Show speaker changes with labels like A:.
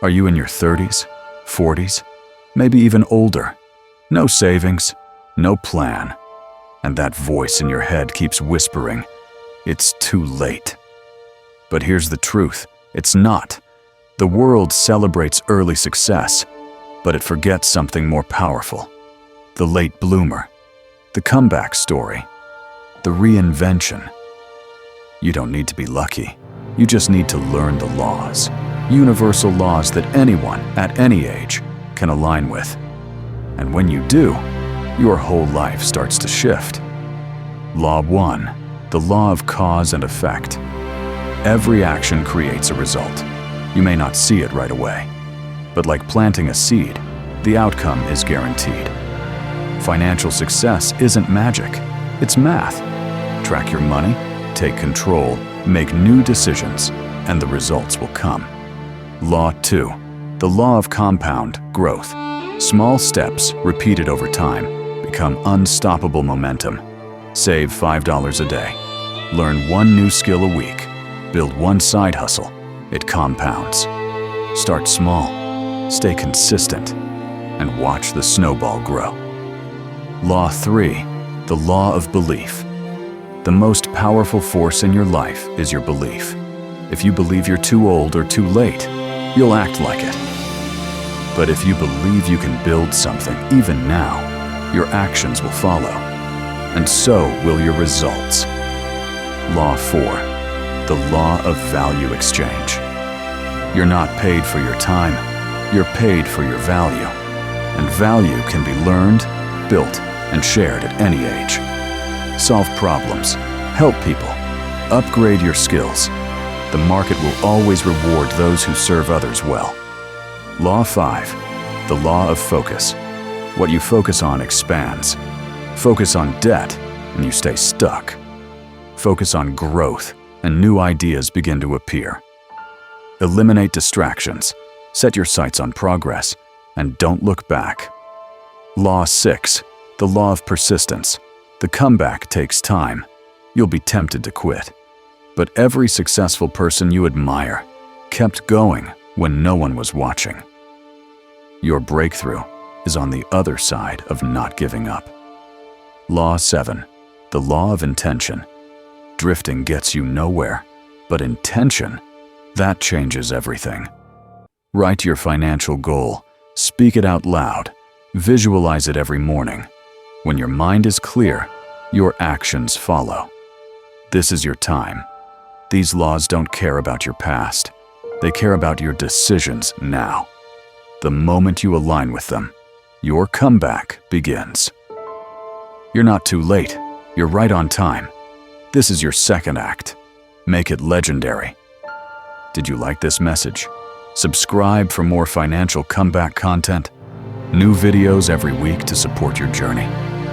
A: Are you in your 30s, 40s, maybe even older? No savings, no plan, and that voice in your head keeps whispering, "It's too late." But here's the truth, it's not. The world celebrates early success, but it forgets something more powerful. The late bloomer, the comeback story, the reinvention. You don't need to be lucky. You just need to learn the laws. Universal laws that anyone, at any age, can align with. And when you do, your whole life starts to shift. Law 1, the law of cause and effect. Every action creates a result. You may not see it right away, but like planting a seed, the outcome is guaranteed. Financial success isn't magic, it's math. Track your money, take control, make new decisions, and the results will come. Law 2, the law of compound growth. Small steps, repeated over time, become unstoppable momentum. Save $5 a day. Learn one new skill a week. Build one side hustle. It compounds. Start small, stay consistent, and watch the snowball grow. Law 3, the law of belief. The most powerful force in your life is your belief. If you believe you're too old or too late, you'll act like it. But if you believe you can build something even now, your actions will follow, and so will your results. Law 4, the law of value exchange. You're not paid for your time, you're paid for your value. And value can be learned, built, and shared at any age. Solve problems, help people, upgrade your skills. The market will always reward those who serve others well. Law 5, the law of focus. What you focus on expands. Focus on debt, and you stay stuck. Focus on growth, and new ideas begin to appear. Eliminate distractions, set your sights on progress, and don't look back. Law 6, the law of persistence. The comeback takes time. You'll be tempted to quit. But every successful person you admire kept going when no one was watching. Your breakthrough is on the other side of not giving up. Law 7, the law of intention. Drifting gets you nowhere, but intention, that changes everything. Write your financial goal, speak it out loud, visualize it every morning. When your mind is clear, your actions follow. This is your time. These laws don't care about your past. They care about your decisions now. The moment you align with them, your comeback begins. You're not too late. You're right on time. This is your second act. Make it legendary. Did you like this message? Subscribe for more financial comeback content. New videos every week to support your journey.